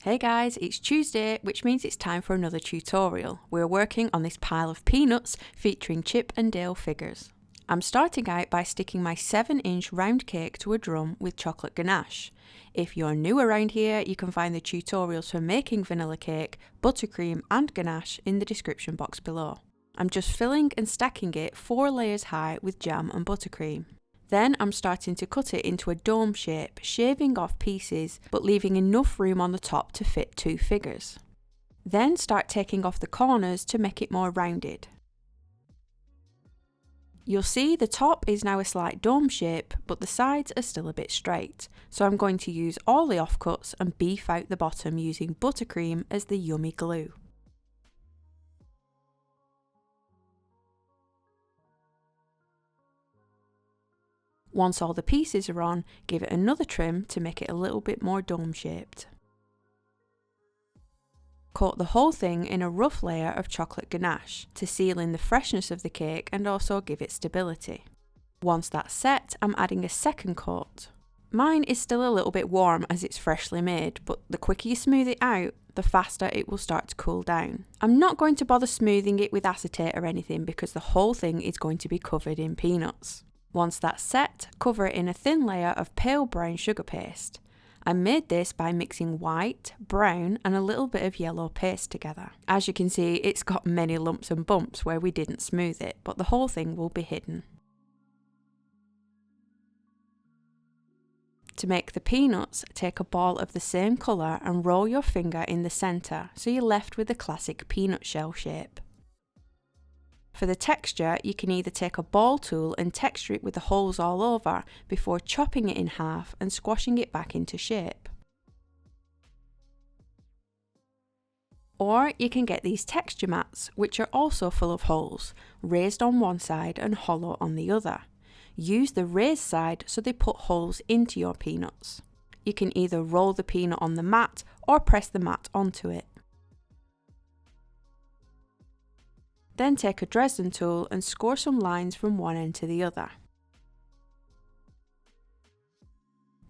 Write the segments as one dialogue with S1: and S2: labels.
S1: Hey guys, it's Tuesday, which means it's time for another tutorial. We're working on this pile of peanuts featuring Chip and Dale figures. I'm starting out by sticking my 7-inch round cake to a drum with chocolate ganache. If you're new around here, you can find the tutorials for making vanilla cake, buttercream and ganache in the description box below. I'm just filling and stacking it 4 layers high with jam and buttercream. Then I'm starting to cut it into a dome shape, shaving off pieces but leaving enough room on the top to fit 2 figures. Then start taking off the corners to make it more rounded. You'll see the top is now a slight dome shape, but the sides are still a bit straight, so I'm going to use all the offcuts and beef out the bottom using buttercream as the yummy glue. Once all the pieces are on, give it another trim to make it a little bit more dome shaped. Coat the whole thing in a rough layer of chocolate ganache to seal in the freshness of the cake and also give it stability. Once that's set, I'm adding a second coat. Mine is still a little bit warm as it's freshly made, but the quicker you smooth it out, the faster it will start to cool down. I'm not going to bother smoothing it with acetate or anything because the whole thing is going to be covered in peanuts. Once that's set, cover it in a thin layer of pale brown sugar paste. I made this by mixing white, brown and a little bit of yellow paste together. As you can see, it's got many lumps and bumps where we didn't smooth it, but the whole thing will be hidden. To make the peanuts, take a ball of the same colour and roll your finger in the centre so you're left with the classic peanut shell shape. For the texture, you can either take a ball tool and texture it with the holes all over before chopping it in half and squashing it back into shape. Or you can get these texture mats, which are also full of holes, raised on one side and hollow on the other. Use the raised side so they put holes into your peanuts. You can either roll the peanut on the mat or press the mat onto it. Then take a Dresden tool and score some lines from one end to the other.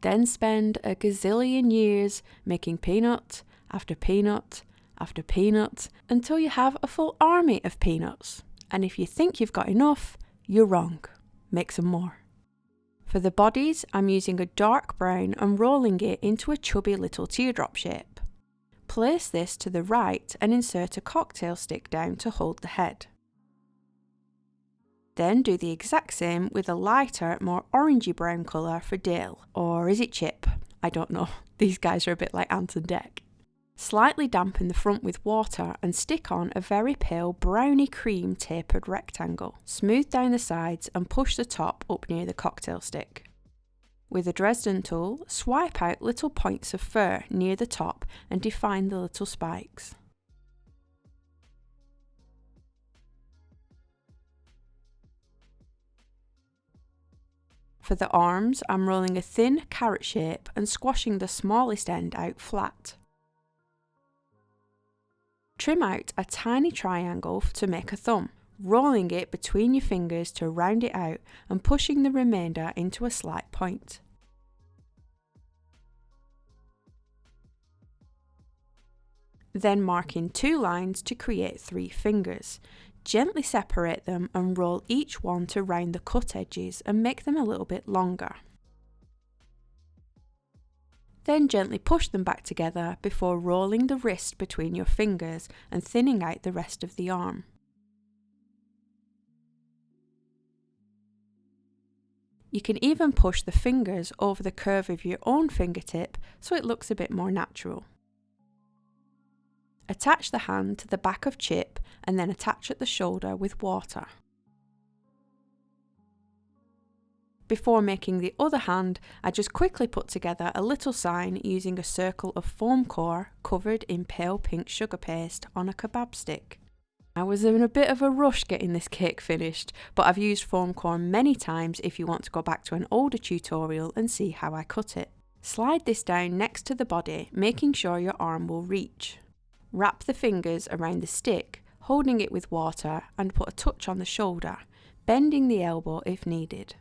S1: Then spend a gazillion years making peanut after peanut after peanut until you have a full army of peanuts. And if you think you've got enough, you're wrong. Make some more. For the bodies, I'm using a dark brown and rolling it into a chubby little teardrop shape. Place this to the right and insert a cocktail stick down to hold the head. Then do the exact same with a lighter, more orangey brown colour for Dale. Or is it Chip? I don't know. These guys are a bit like Ant and Dec. Slightly dampen the front with water and stick on a very pale browny cream tapered rectangle. Smooth down the sides and push the top up near the cocktail stick. With a Dresden tool, swipe out little points of fur near the top and define the little spikes. For the arms, I'm rolling a thin carrot shape and squashing the smallest end out flat. Trim out a tiny triangle to make a thumb, rolling it between your fingers to round it out and pushing the remainder into a slight point. Then mark in 2 lines to create 3 fingers. Gently separate them and roll each one to round the cut edges and make them a little bit longer. Then gently push them back together before rolling the wrist between your fingers and thinning out the rest of the arm. You can even push the fingers over the curve of your own fingertip so it looks a bit more natural. Attach the hand to the back of Chip and then attach at the shoulder with water. Before making the other hand, I just quickly put together a little sign using a circle of foam core covered in pale pink sugar paste on a kebab stick. I was in a bit of a rush getting this cake finished, but I've used foam core many times if you want to go back to an older tutorial and see how I cut it. Slide this down next to the body, making sure your arm will reach. Wrap the fingers around the stick, holding it with water, and put a touch on the shoulder, bending the elbow if needed.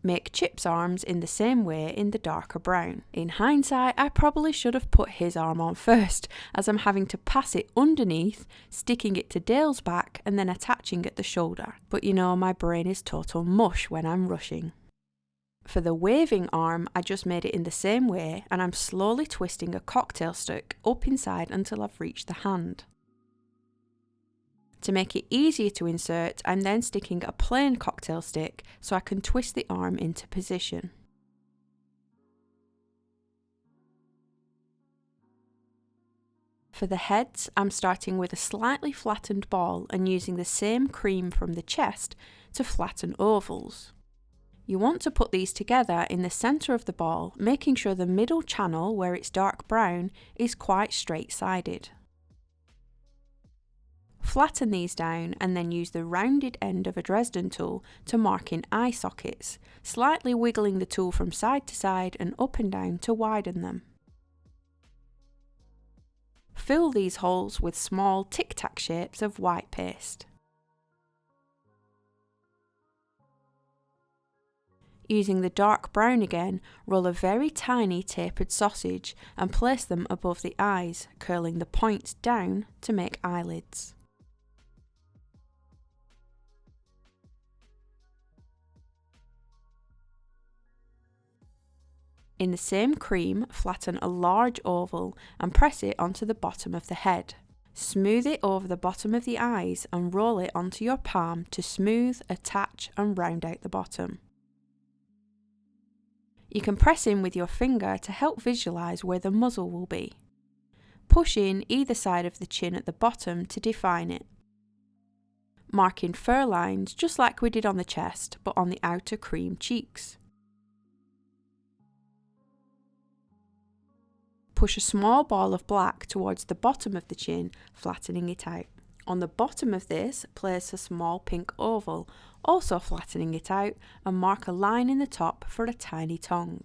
S1: Make Chip's arms in the same way in the darker brown. In hindsight, I probably should have put his arm on first, as I'm having to pass it underneath, sticking it to Dale's back and then attaching at the shoulder. But you know, my brain is total mush when I'm rushing. For the waving arm, I just made it in the same way, and I'm slowly twisting a cocktail stick up inside until I've reached the hand. To make it easier to insert, I'm then sticking a plain cocktail stick so I can twist the arm into position. For the heads, I'm starting with a slightly flattened ball and using the same cream from the chest to flatten ovals. You want to put these together in the centre of the ball, making sure the middle channel, where it's dark brown, is quite straight-sided. Flatten these down and then use the rounded end of a Dresden tool to mark in eye sockets, slightly wiggling the tool from side to side and up and down to widen them. Fill these holes with small tic-tac shapes of white paste. Using the dark brown again, roll a very tiny tapered sausage and place them above the eyes, curling the points down to make eyelids. In the same cream, flatten a large oval and press it onto the bottom of the head. Smooth it over the bottom of the eyes and roll it onto your palm to smooth, attach and round out the bottom. You can press in with your finger to help visualise where the muzzle will be. Push in either side of the chin at the bottom to define it. Mark in fur lines just like we did on the chest, but on the outer cream cheeks. Push a small ball of black towards the bottom of the chin, flattening it out. On the bottom of this, place a small pink oval, also flattening it out, and mark a line in the top for a tiny tongue.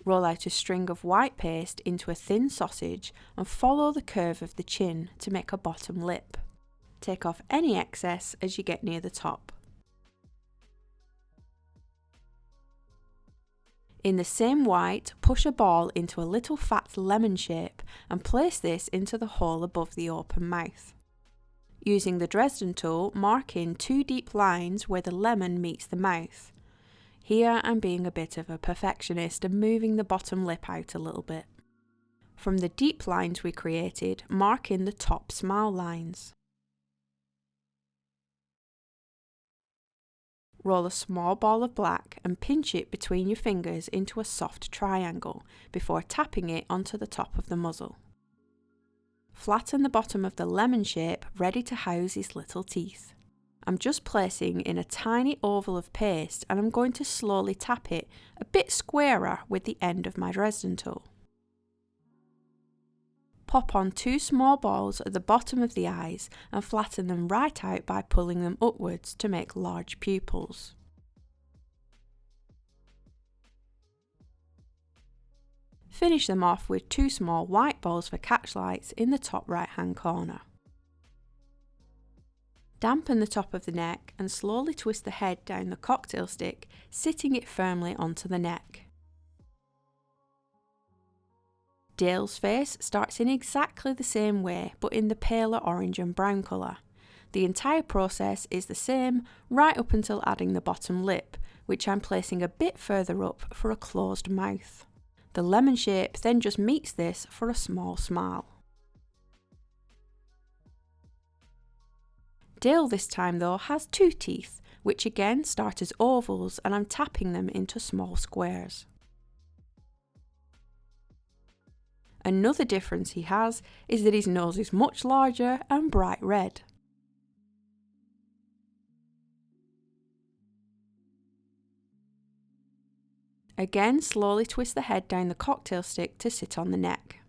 S1: Roll out a string of white paste into a thin sausage and follow the curve of the chin to make a bottom lip. Take off any excess as you get near the top. In the same white, push a ball into a little fat lemon shape and place this into the hole above the open mouth. Using the Dresden tool, mark in 2 deep lines where the lemon meets the mouth. Here I'm being a bit of a perfectionist and moving the bottom lip out a little bit. From the deep lines we created, mark in the top smile lines. Roll a small ball of black and pinch it between your fingers into a soft triangle before tapping it onto the top of the muzzle. Flatten the bottom of the lemon shape ready to house his little teeth. I'm just placing in a tiny oval of paste and I'm going to slowly tap it a bit squarer with the end of my Dresden tool. Pop on 2 small balls at the bottom of the eyes and flatten them right out by pulling them upwards to make large pupils. Finish them off with 2 small white balls for catch lights in the top right hand corner. Dampen the top of the neck and slowly twist the head down the cocktail stick, sitting it firmly onto the neck. Dale's face starts in exactly the same way, but in the paler orange and brown colour. The entire process is the same right up until adding the bottom lip, which I'm placing a bit further up for a closed mouth. The lemon shape then just meets this for a small smile. Dale this time though has 2 teeth, which again start as ovals and I'm tapping them into small squares. Another difference he has is that his nose is much larger and bright red. Again, slowly twist the head down the cocktail stick to sit on the neck.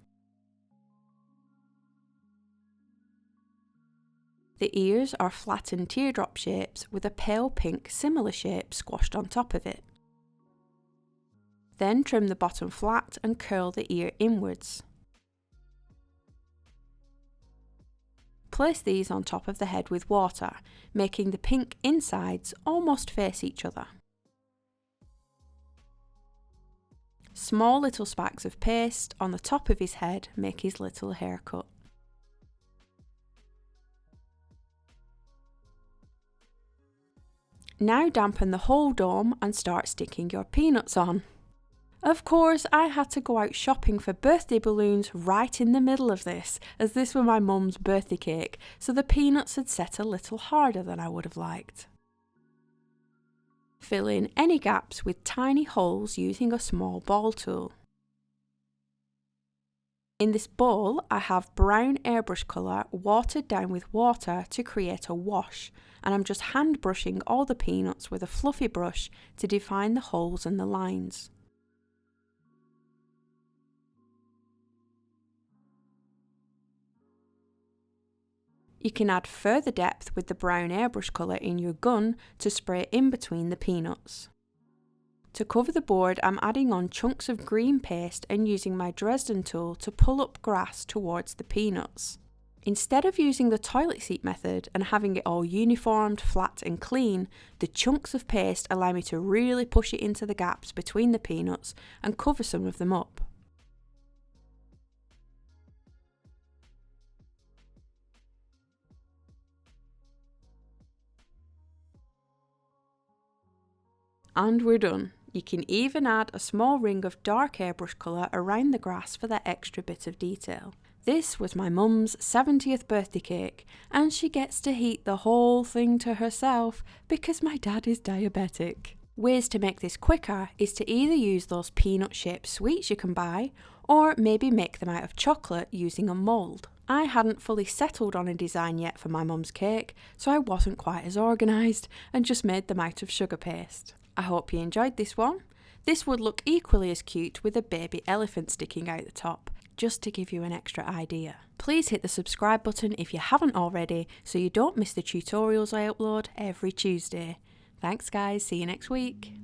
S1: The ears are flattened teardrop shapes with a pale pink similar shape squashed on top of it. Then trim the bottom flat and curl the ear inwards. Place these on top of the head with water, making the pink insides almost face each other. small little specks of paste on the top of his head make his little haircut. Now dampen the whole dome and start sticking your peanuts on. Of course, I had to go out shopping for birthday balloons right in the middle of this, as this was my mum's birthday cake, so the peanuts had set a little harder than I would have liked. Fill in any gaps with tiny holes using a small ball tool. In this bowl, I have brown airbrush colour watered down with water to create a wash, and I'm just hand brushing all the peanuts with a fluffy brush to define the holes and the lines. You can add further depth with the brown airbrush colour in your gun to spray in between the peanuts. To cover the board, I'm adding on chunks of green paste and using my Dresden tool to pull up grass towards the peanuts. Instead of using the toilet seat method and having it all uniformed, flat and clean, the chunks of paste allow me to really push it into the gaps between the peanuts and cover some of them up. And we're done. You can even add a small ring of dark airbrush colour around the grass for that extra bit of detail. This was my mum's 70th birthday cake, and she gets to eat the whole thing to herself because my dad is diabetic. Ways to make this quicker is to either use those peanut shaped sweets you can buy, or maybe make them out of chocolate using a mould. I hadn't fully settled on a design yet for my mum's cake, so I wasn't quite as organised and just made them out of sugar paste. I hope you enjoyed this one. This would look equally as cute with a baby elephant sticking out the top, just to give you an extra idea. Please hit the subscribe button if you haven't already so you don't miss the tutorials I upload every Tuesday. Thanks guys, see you next week.